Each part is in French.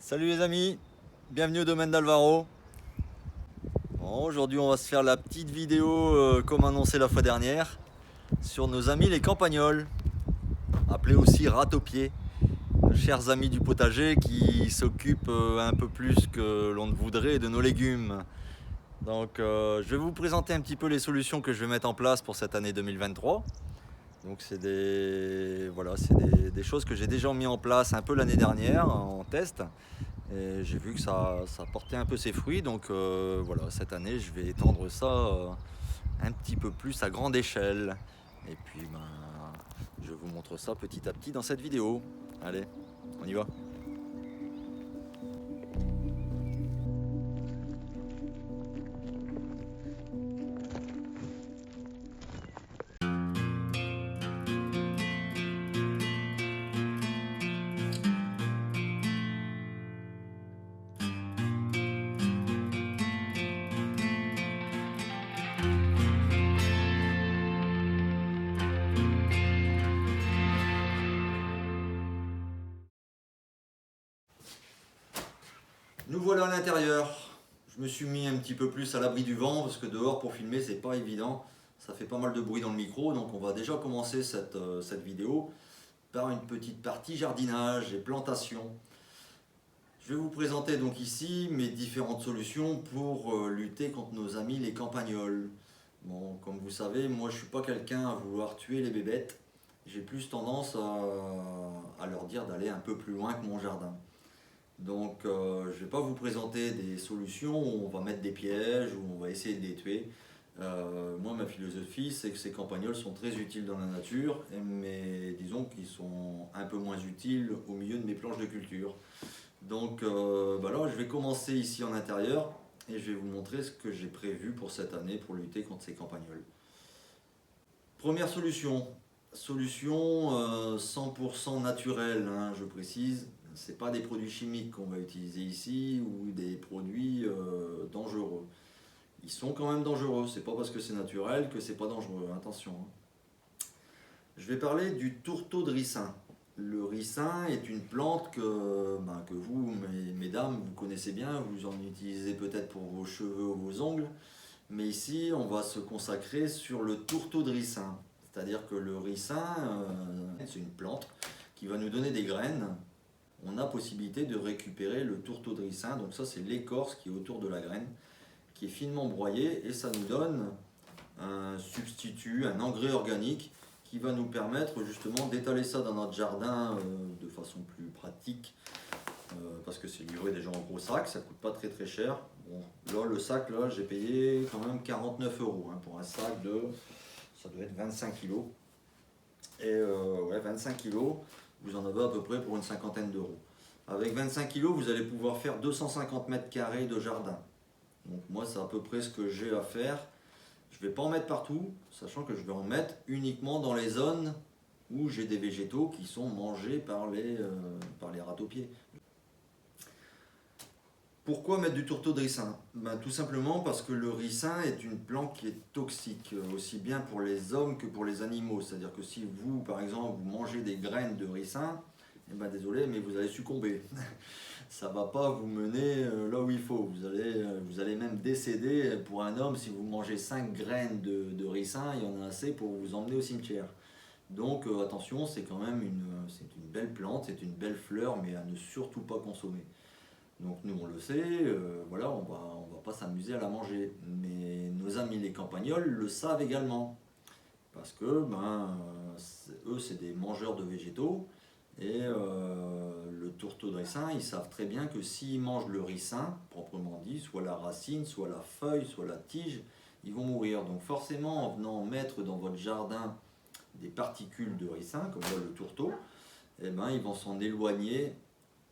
Salut les amis, bienvenue au domaine d'Alvaro. Bon, aujourd'hui on va se faire la petite vidéo comme annoncé la fois dernière sur nos amis les campagnols, appelés aussi rats-aux-pieds, chers amis du potager qui s'occupent un peu plus que l'on ne voudrait de nos légumes. Donc je vais vous présenter un petit peu les solutions que je vais mettre en place pour cette année 2023. Donc c'est des choses que j'ai déjà mis en place un peu l'année dernière en test. Et j'ai vu que ça portait un peu ses fruits, donc voilà, cette année je vais étendre ça un petit peu plus à grande échelle. Et puis ben, je vous montre ça petit à petit dans cette vidéo. Allez, on y va. Nous voilà à l'intérieur. Je me suis mis un petit peu plus à l'abri du vent parce que dehors pour filmer c'est pas évident. Ça fait pas mal de bruit dans le micro, donc on va déjà commencer cette vidéo par une petite partie jardinage et plantation. Je vais vous présenter donc ici mes différentes solutions pour lutter contre nos amis les campagnols. Bon, comme vous savez, moi je suis pas quelqu'un à vouloir tuer les bébêtes. J'ai plus tendance à leur dire d'aller un peu plus loin que mon jardin. Donc je ne vais pas vous présenter des solutions où on va mettre des pièges, où on va essayer de les tuer. Moi ma philosophie c'est que ces campagnols sont très utiles dans la nature, mais disons qu'ils sont un peu moins utiles au milieu de mes planches de culture. Donc là, je vais commencer ici en intérieur et je vais vous montrer ce que j'ai prévu pour cette année pour lutter contre ces campagnols. Première solution 100% naturelle, hein, je précise. Ce pas des produits chimiques qu'on va utiliser ici ou des produits dangereux. Ils sont quand même dangereux, c'est pas parce que c'est naturel que c'est pas dangereux, attention, hein. Je vais parler du tourteau de ricin. Le ricin est une plante que vous, mesdames, vous connaissez bien, vous en utilisez peut-être pour vos cheveux ou vos ongles, mais ici on va se consacrer sur le tourteau de ricin. C'est-à-dire que le ricin, c'est une plante qui va nous donner des graines. On a possibilité de récupérer le tourteau de ricin, donc ça c'est l'écorce qui est autour de la graine, qui est finement broyée et ça nous donne un substitut, un engrais organique qui va nous permettre justement d'étaler ça dans notre jardin de façon plus pratique parce que c'est livré déjà en gros sac, ça coûte pas très très cher. Bon, là le sac là j'ai payé quand même 49 euros hein, pour un sac de, ça doit être 25 kilos. Et ouais 25 kilos, vous en avez à peu près pour une cinquantaine d'euros. Avec 25 kilos vous allez pouvoir faire 250 mètres carrés de jardin. Donc moi c'est à peu près ce que j'ai à faire. Je ne vais pas en mettre partout, sachant que je vais en mettre uniquement dans les zones où j'ai des végétaux qui sont mangés par les rats-aux-pieds. Pourquoi mettre du tourteau de ricin? Tout simplement parce que le ricin est une plante qui est toxique, aussi bien pour les hommes que pour les animaux. C'est-à-dire que si vous, par exemple, vous mangez des graines de ricin, désolé, mais vous allez succomber. Ça ne va pas vous mener là où il faut. Vous allez même décéder. Pour un homme, si vous mangez 5 graines de ricin, il y en a assez pour vous emmener au cimetière. Donc attention, c'est quand même c'est une belle plante, c'est une belle fleur, mais à ne surtout pas consommer. Donc nous on le sait, voilà, on va pas s'amuser à la manger. Mais nos amis les campagnols le savent également. Parce que eux c'est des mangeurs de végétaux. Et le tourteau de ricin, ils savent très bien que s'ils mangent le ricin, proprement dit, soit la racine, soit la feuille, soit la tige, ils vont mourir. Donc forcément, en venant mettre dans votre jardin des particules de ricin, comme là le tourteau, ils vont s'en éloigner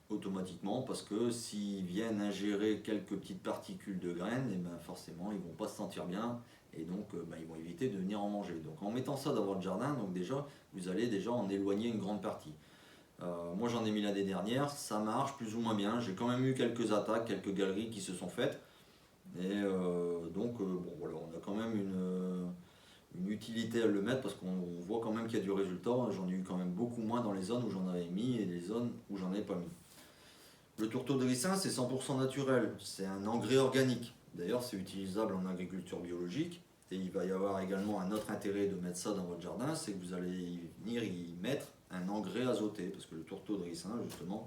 automatiquement parce que s'ils viennent ingérer quelques petites particules de graines, forcément ils ne vont pas se sentir bien et donc ils vont éviter de venir en manger. Donc en mettant ça dans votre jardin, donc déjà, vous allez déjà en éloigner une grande partie. Moi j'en ai mis l'année dernière, ça marche plus ou moins bien. J'ai quand même eu quelques attaques, quelques galeries qui se sont faites. Et voilà, on a quand même une utilité à le mettre parce qu'on voit quand même qu'il y a du résultat. J'en ai eu quand même beaucoup moins dans les zones où j'en avais mis et les zones où j'en ai pas mis. Le tourteau de ricin, c'est 100% naturel, c'est un engrais organique. D'ailleurs, c'est utilisable en agriculture biologique. Et il va y avoir également un autre intérêt de mettre ça dans votre jardin, c'est que vous allez venir y mettre un engrais azoté. Parce que le tourteau de ricin, justement,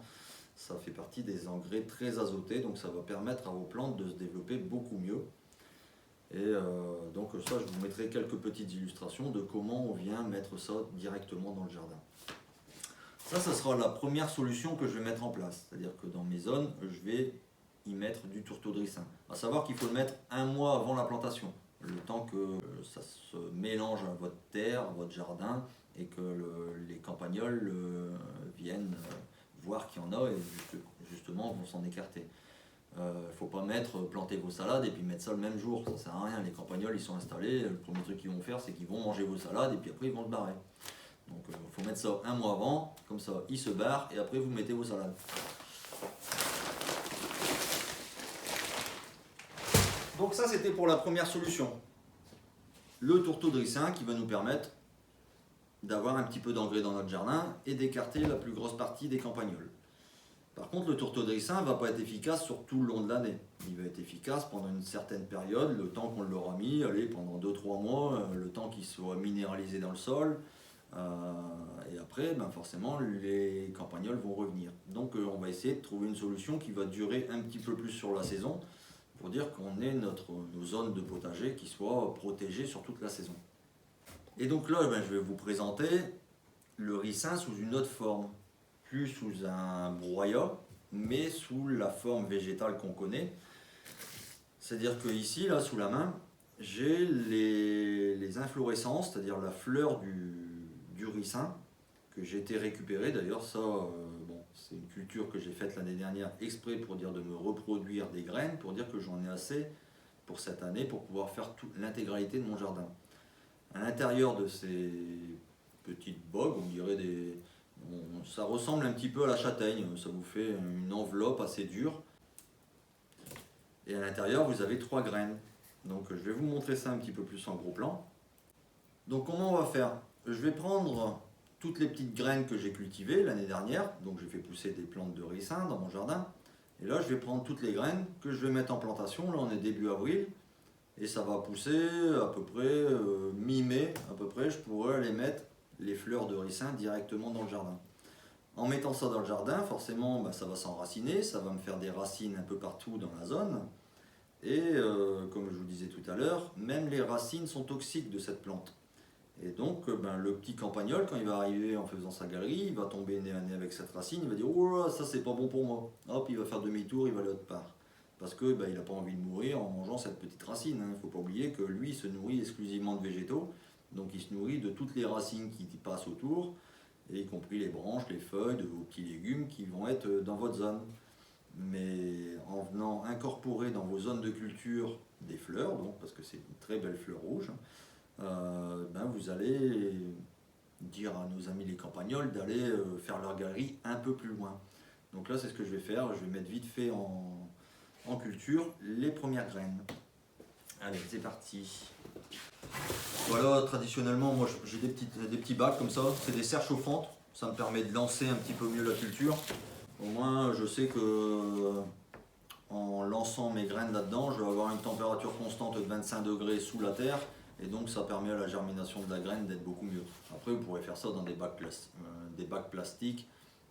ça fait partie des engrais très azotés. Donc ça va permettre à vos plantes de se développer beaucoup mieux. Et donc ça, je vous mettrai quelques petites illustrations de comment on vient mettre ça directement dans le jardin. Ça sera la première solution que je vais mettre en place. C'est-à-dire que dans mes zones, je vais y mettre du tourteau de ricin. À savoir qu'il faut le mettre un mois avant la plantation. Le temps que ça se mélange à votre terre, à votre jardin, et que les campagnols viennent voir qu'il y en a et justement vont s'en écarter. Il ne faut pas planter vos salades et puis mettre ça le même jour, ça sert à rien. Les campagnols ils sont installés, le premier truc qu'ils vont faire c'est qu'ils vont manger vos salades et puis après ils vont se barrer. Donc il faut mettre ça un mois avant, comme ça ils se barrent et après vous mettez vos salades. Donc ça c'était pour la première solution. Le tourteau de ricin qui va nous permettre d'avoir un petit peu d'engrais dans notre jardin et d'écarter la plus grosse partie des campagnols. Par contre, le tourteau de ricin ne va pas être efficace sur tout le long de l'année. Il va être efficace pendant une certaine période, le temps qu'on l'aura mis, allez, pendant 2-3 mois, le temps qu'il soit minéralisé dans le sol. Et après, forcément, les campagnols vont revenir. Donc on va essayer de trouver une solution qui va durer un petit peu plus sur la saison, pour dire qu'on ait nos zones de potager qui soient protégées sur toute la saison. Et donc là, je vais vous présenter le ricin sous une autre forme. Plus sous un broyat, mais sous la forme végétale qu'on connaît. C'est-à-dire que ici, là, sous la main, j'ai les inflorescences, c'est-à-dire la fleur du ricin, que j'ai été récupérée. D'ailleurs, ça, c'est une culture que j'ai faite l'année dernière exprès pour dire de me reproduire des graines, pour dire que j'en ai assez pour cette année, pour pouvoir faire l'intégralité de mon jardin. À l'intérieur de ces petites bogues, on dirait ça ressemble un petit peu à la châtaigne, ça vous fait une enveloppe assez dure. Et à l'intérieur, vous avez 3 graines. Donc je vais vous montrer ça un petit peu plus en gros plan. Donc comment on va faire? Je vais prendre toutes les petites graines que j'ai cultivées l'année dernière. Donc j'ai fait pousser des plantes de ricin dans mon jardin. Et là, je vais prendre toutes les graines que je vais mettre en plantation. Là, on est début avril. Et ça va pousser à peu près mi-mai, à peu près, je pourrais aller mettre les fleurs de ricin directement dans le jardin. En mettant ça dans le jardin, forcément, ça va s'enraciner, ça va me faire des racines un peu partout dans la zone. Et comme je vous disais tout à l'heure, même les racines sont toxiques de cette plante. Et donc, le petit campagnol, quand il va arriver en faisant sa galerie, il va tomber nez à nez avec cette racine, il va dire « Oh là, ça c'est pas bon pour moi ». Hop, il va faire demi-tour, il va aller autre part. Parce que il n'a pas envie de mourir en mangeant cette petite racine. Il ne faut pas oublier que lui, il se nourrit exclusivement de végétaux. Donc il se nourrit de toutes les racines qui passent autour, y compris les branches, les feuilles, de vos petits légumes qui vont être dans votre zone. Mais en venant incorporer dans vos zones de culture des fleurs, donc, parce que c'est une très belle fleur rouge, vous allez dire à nos amis les campagnols d'aller faire leur galerie un peu plus loin. Donc là, c'est ce que je vais faire. Je vais mettre vite fait en culture les premières graines. Allez, c'est parti. Voilà, traditionnellement, moi j'ai des petits bacs comme ça, c'est des serres chauffantes, ça me permet de lancer un petit peu mieux la culture. Au moins, je sais que en lançant mes graines là-dedans, je vais avoir une température constante de 25 degrés sous la terre, et donc ça permet à la germination de la graine d'être beaucoup mieux. Après, vous pourrez faire ça dans des bacs plastiques,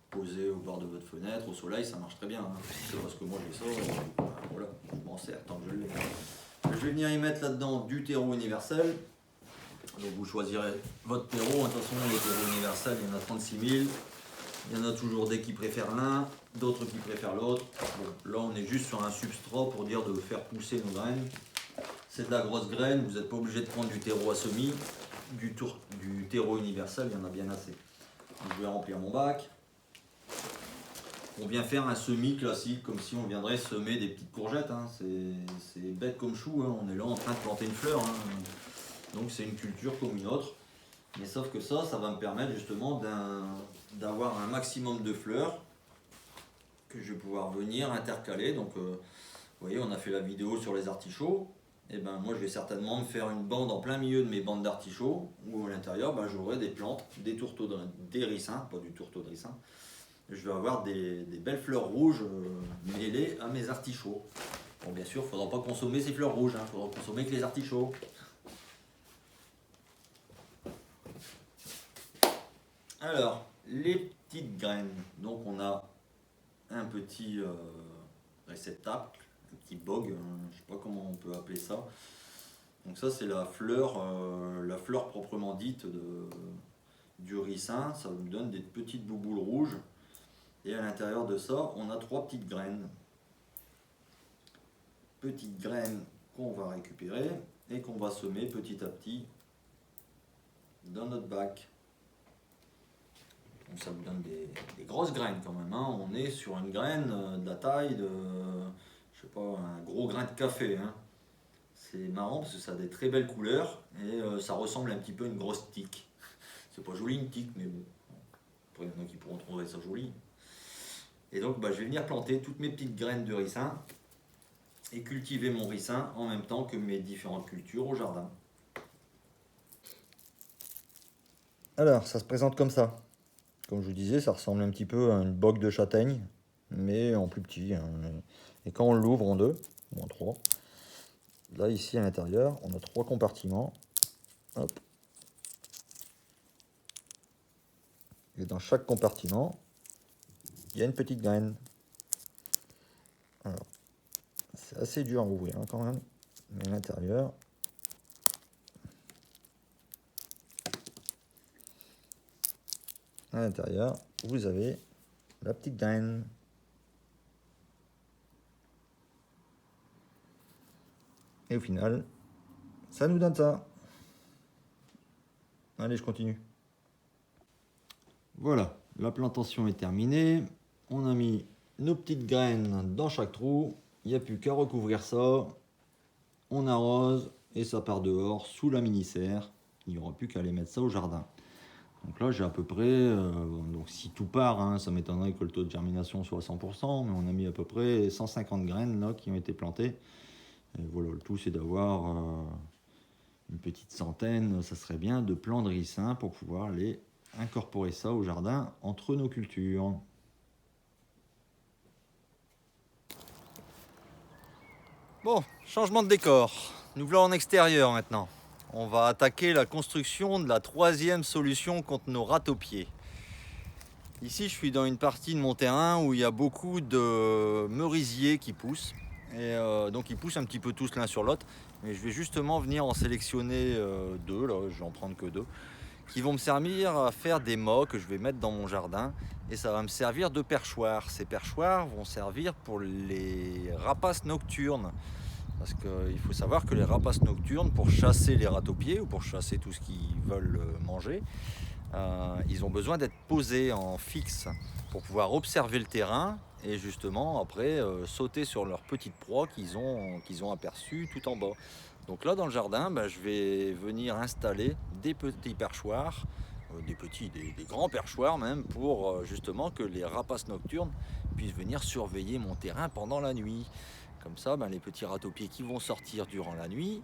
posés au bord de votre fenêtre, au soleil, ça marche très bien. C'est parce que moi j'ai ça, voilà, je m'en sers tant que je l'ai. Je vais venir y mettre là-dedans du terreau universel. Donc vous choisirez votre terreau. De toute façon, les terreaux universels, il y en a 36 000. Il y en a toujours des qui préfèrent l'un, d'autres qui préfèrent l'autre. Bon, là, on est juste sur un substrat pour dire de faire pousser nos graines. C'est de la grosse graine, vous n'êtes pas obligé de prendre du terreau à semis. Du terreau universel, il y en a bien assez. Donc, je vais remplir mon bac. On vient faire un semis classique, comme si on viendrait semer des petites courgettes. Hein. C'est bête comme chou, hein. On est là en train de planter une fleur. Hein. Donc c'est une culture comme une autre. Mais sauf que ça va me permettre justement d'avoir un maximum de fleurs que je vais pouvoir venir intercaler. Donc vous voyez, on a fait la vidéo sur les artichauts. Et moi je vais certainement me faire une bande en plein milieu de mes bandes d'artichauts, où à l'intérieur j'aurai des plantes, des ricins, pas du tourteau de ricin, je vais avoir des belles fleurs rouges mêlées à mes artichauts. Bon, bien sûr, il ne faudra pas consommer ces fleurs rouges, il faudra consommer que les artichauts. Alors, les petites graines. Donc on a un petit réceptacle, un petit bog, je ne sais pas comment on peut appeler ça. Donc ça c'est la fleur proprement dite du ricin. Ça nous donne des petites bouboules rouges. Et à l'intérieur de ça, on a 3 petites graines. Petites graines qu'on va récupérer et qu'on va semer petit à petit dans notre bac. Donc ça vous donne des grosses graines quand même. On est sur une graine de la taille de, je sais pas, un gros grain de café. C'est marrant parce que ça a des très belles couleurs et ça ressemble un petit peu à une grosse tique. C'est pas joli une tique, mais bon. Après, il y en a qui pourront trouver ça joli. Et donc je vais venir planter toutes mes petites graines de ricin et cultiver mon ricin en même temps que mes différentes cultures au jardin. Alors, ça se présente comme ça. Comme je vous disais, ça ressemble un petit peu à une bogue de châtaigne, mais en plus petit. Et quand on l'ouvre en 2, ou en 3, là ici à l'intérieur, on a 3 compartiments. Hop. Et dans chaque compartiment, il y a une petite graine. Alors, c'est assez dur à ouvrir quand même, mais à l'intérieur, vous avez la petite graine. Et au final, ça nous donne ça. Allez, je continue. Voilà, la plantation est terminée. On a mis nos petites graines dans chaque trou. Il n'y a plus qu'à recouvrir ça. On arrose et ça part dehors sous la mini-serre. Il n'y aura plus qu'à aller mettre ça au jardin. Donc là, j'ai à peu près, donc si tout part, ça m'étonnerait que le taux de germination soit à 100%, mais on a mis à peu près 150 graines là qui ont été plantées. Et voilà, le tout c'est d'avoir une petite centaine, ça serait bien, de plants de ricin pour pouvoir aller incorporer ça au jardin entre nos cultures. Bon, changement de décor. Nous voilà en extérieur maintenant. On va attaquer la construction de la 3e solution contre nos ratopiers. Ici, je suis dans une partie de mon terrain où il y a beaucoup de merisiers qui poussent. Et donc ils poussent un petit peu tous l'un sur l'autre. Mais je vais justement venir en sélectionner 2, là, je vais en prendre que 2, qui vont me servir à faire des mâts que je vais mettre dans mon jardin. Et ça va me servir de perchoir. Ces perchoirs vont servir pour les rapaces nocturnes. Parce qu'il faut savoir que les rapaces nocturnes, pour chasser les ratopiers ou pour chasser tout ce qu'ils veulent manger, ils ont besoin d'être posés en fixe pour pouvoir observer le terrain et justement après sauter sur leur petite proie qu'ils ont aperçue tout en bas. Donc là dans le jardin, je vais venir installer des petits perchoirs, des grands perchoirs même, pour justement que les rapaces nocturnes puissent venir surveiller mon terrain pendant la nuit. Comme ça, les petits ratopiers qui vont sortir durant la nuit,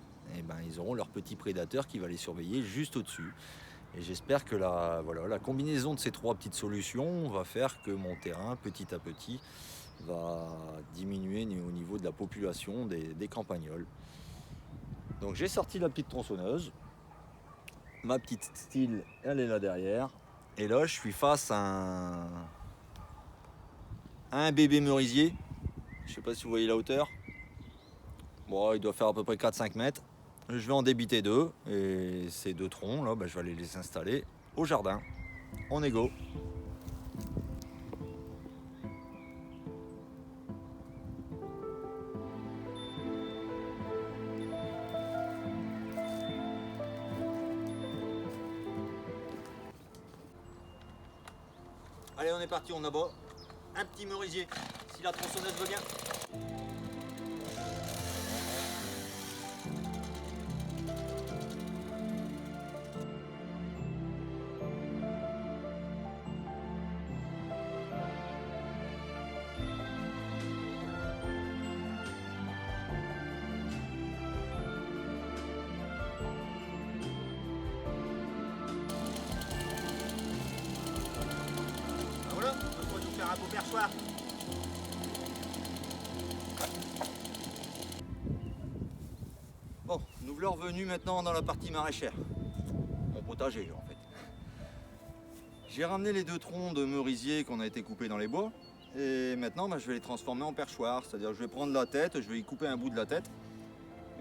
ils auront leur petit prédateur qui va les surveiller juste au-dessus. Et j'espère que la combinaison de ces 3 petites solutions va faire que mon terrain, petit à petit, va diminuer au niveau de la population des campagnols. Donc j'ai sorti la petite tronçonneuse. Ma petite style, elle est là derrière. Et là, je suis face à un bébé merisier. Je ne sais pas si vous voyez la hauteur. Bon, il doit faire à peu près 4-5 mètres. Je vais en débiter 2. Et ces 2 troncs, là, je vais aller les installer au jardin. On est go. Allez, on est parti, on abat un petit merisier, si la tronçonneuse veut bien. Voilà, on va tout faire beau perchoir. Bon, nous voilà revenus maintenant dans la partie maraîchère. Mon potager en fait. J'ai ramené les 2 troncs de merisier qu'on a été coupés dans les bois. Et maintenant je vais les transformer en perchoir. C'est-à-dire je vais prendre la tête, je vais y couper un bout de la tête.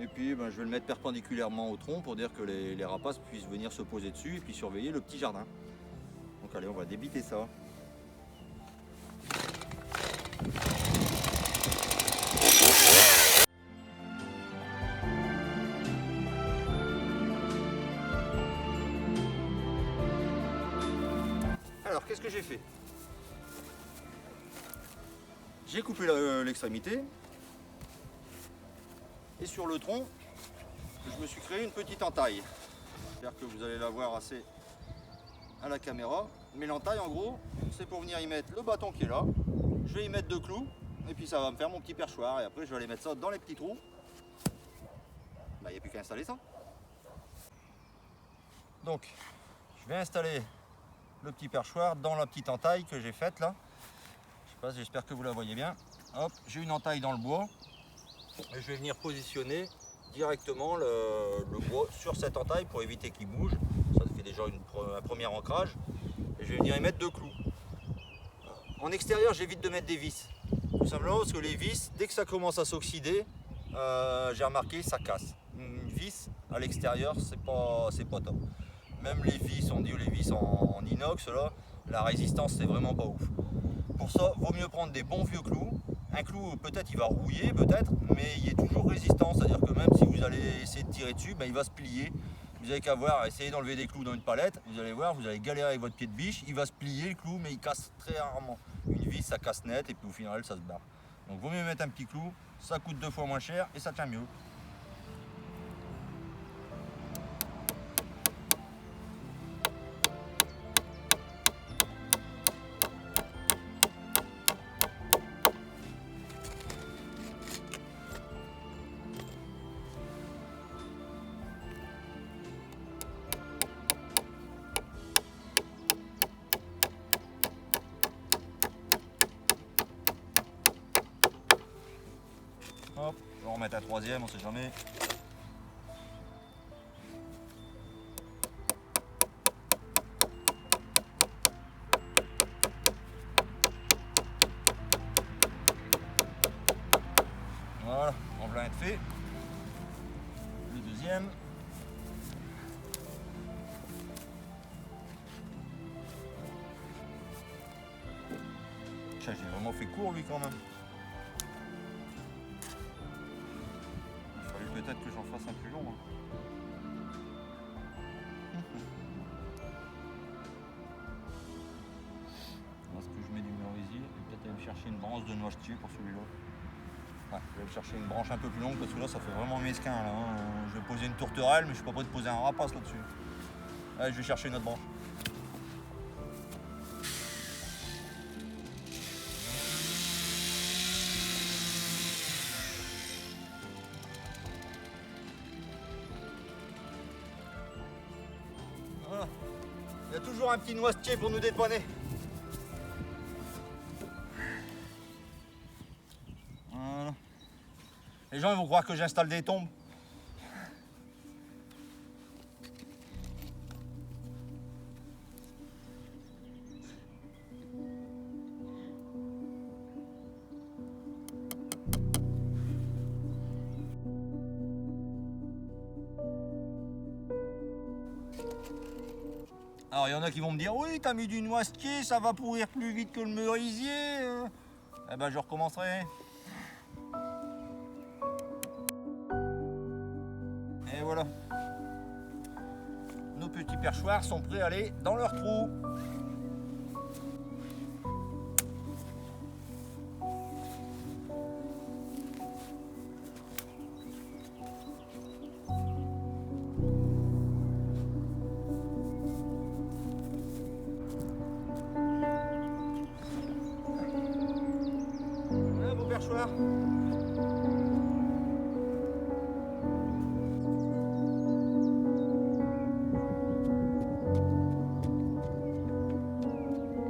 Et puis je vais le mettre perpendiculairement au tronc pour dire que les rapaces puissent venir se poser dessus et puis surveiller le petit jardin. Donc allez, on va débiter ça. Alors, qu'est-ce que j'ai fait? J'ai coupé l'extrémité et sur le tronc, je me suis créé une petite entaille. J'espère que vous allez la voir assez à la caméra. Mais l'entaille, en gros, c'est pour venir y mettre le bâton qui est là. Je vais y mettre 2 clous et puis ça va me faire mon petit perchoir. Et après, je vais aller mettre ça dans les petits trous. Il n'y a plus qu'à installer ça. Donc, je vais installer le petit perchoir dans la petite entaille que j'ai faite là. Je sais pas, j'espère que vous la voyez bien. Hop, j'ai une entaille dans le bois et je vais venir positionner directement le bois sur cette entaille pour éviter qu'il bouge. Ça fait déjà un premier ancrage et je vais venir y mettre 2 clous. En extérieur, j'évite de mettre des vis, tout simplement parce que les vis, dès que ça commence à s'oxyder, j'ai remarqué, ça casse. Une vis à l'extérieur, c'est pas top. Même les vis, on dit les vis en inox, là, la résistance c'est vraiment pas ouf. Pour ça, vaut mieux prendre des bons vieux clous. Un clou, peut-être il va rouiller, peut-être, mais il est toujours résistant. C'est-à-dire que même si vous allez essayer de tirer dessus, il va se plier. Vous n'avez qu'à voir, essayer d'enlever des clous dans une palette. Vous allez voir, vous allez galérer avec votre pied de biche. Il va se plier le clou, mais il casse très rarement. Une vis, ça casse net et puis au final, ça se barre. Donc vaut mieux mettre un petit clou. Ça coûte 2 fois moins cher et ça tient mieux. Hop, on va en remettre un 3e, on sait jamais. Voilà, on vient être fait. Le 2e. J'ai vraiment fait court lui quand même. Peut-être que j'en fasse un plus long. Est-ce que je mets du merisier? Peut-être aller me chercher une branche de noisetier pour celui-là. Ouais, je vais aller chercher une branche un peu plus longue parce que là ça fait vraiment mesquin. Là, hein. Je vais poser une tourterelle mais je suis pas prêt de poser un rapace là-dessus. Allez, je vais chercher une autre branche. Voilà. Il y a toujours un petit noisetier pour nous dépanner. Voilà. Les gens ils vont croire que j'installe des tombes. Alors il y en a qui vont me dire oui, t'as mis du noisetier, ça va pourrir plus vite que le merisier. Eh ben je recommencerai. Et voilà. Nos petits perchoirs sont prêts à aller dans leur trou. Voilà vos perchoirs.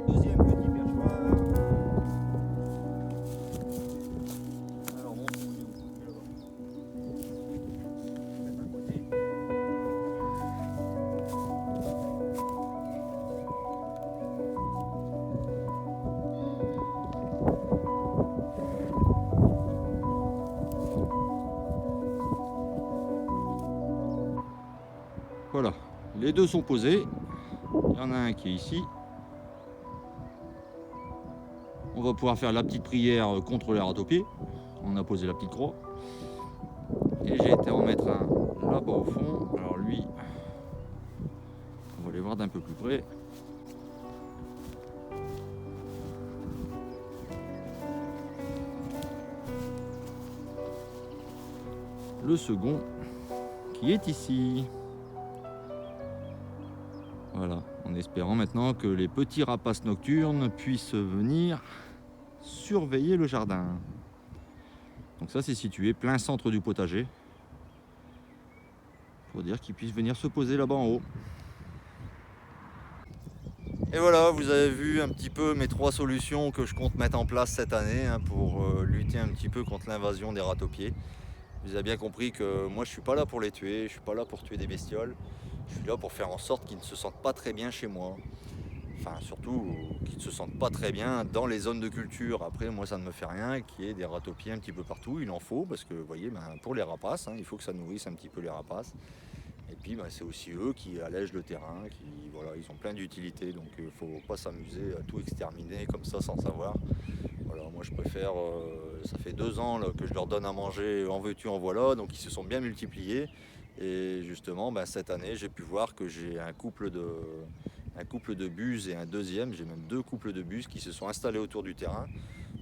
Deuxième petit perchoir. Les deux sont posés. Il y en a un qui est ici. On va pouvoir faire la petite prière contre les ratopiers. On a posé la petite croix. Et j'ai été en mettre un là-bas au fond. Alors lui, on va aller voir d'un peu plus près. Le second qui est ici. Voilà, en espérant maintenant que les petits rapaces nocturnes puissent venir surveiller le jardin. Donc ça, c'est situé plein centre du potager. Pour dire qu'ils puissent venir se poser là-bas en haut. Et voilà, vous avez vu un petit peu mes 3 solutions que je compte mettre en place cette année pour lutter un petit peu contre l'invasion des ratopiers. Vous avez bien compris que moi je suis pas là pour les tuer, je suis pas là pour tuer des bestioles. Je suis là pour faire en sorte qu'ils ne se sentent pas très bien chez moi. Enfin surtout qu'ils ne se sentent pas très bien dans les zones de culture. Après moi ça ne me fait rien qu'il y ait des ratopiers un petit peu partout, il en faut parce que vous voyez pour les rapaces, il faut que ça nourrisse un petit peu les rapaces. Et puis c'est aussi eux qui allègent le terrain, voilà, ils ont plein d'utilités, donc il ne faut pas s'amuser à tout exterminer comme ça sans savoir. Voilà, moi je préfère, ça fait 2 ans là, que je leur donne à manger en veux-tu en voilà, donc ils se sont bien multipliés. Et justement cette année j'ai pu voir que j'ai un couple de buses et un deuxième, j'ai même 2 couples de buses qui se sont installés autour du terrain.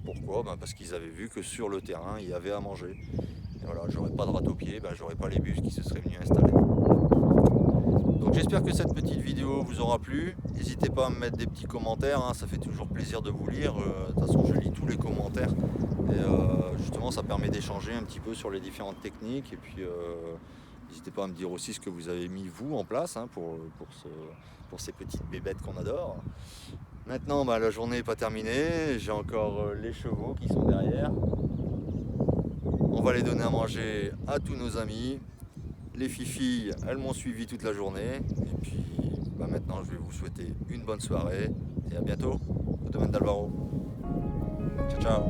Pourquoi parce qu'ils avaient vu que sur le terrain il y avait à manger. Et voilà, j'aurais pas de ratopier, j'aurais pas les buses qui se seraient venus installer. Donc j'espère que cette petite vidéo vous aura plu. N'hésitez pas à me mettre des petits commentaires, ça fait toujours plaisir de vous lire. De toute façon je lis tous les commentaires et justement ça permet d'échanger un petit peu sur les différentes techniques. Et puis n'hésitez pas à me dire aussi ce que vous avez mis vous en place pour ces petites bébêtes qu'on adore. Maintenant la journée n'est pas terminée, j'ai encore les chevaux qui sont derrière. On va les donner à manger à tous nos amis. Les fifilles, elles m'ont suivi toute la journée. Et puis maintenant, je vais vous souhaiter une bonne soirée. Et à bientôt au domaine d'Alvaro. Ciao, ciao.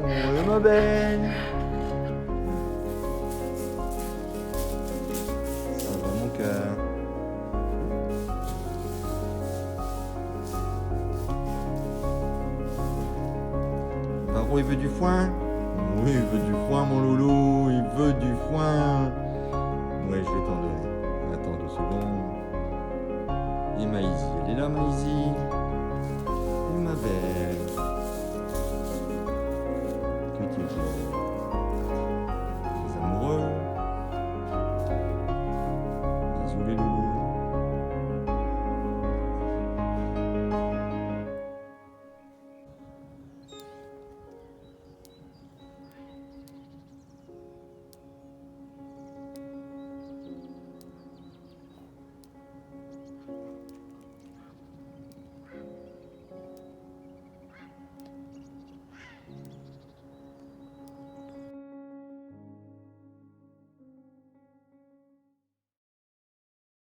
Oui, ma belle. Ça va, mon cœur. Il veut du foin? Oui, il veut du foin, mon loulou, il veut du foin. Oui, je vais t'en donner. Attends 2 secondes. Et Maïzy, elle est là, Maïzy. Et ma belle.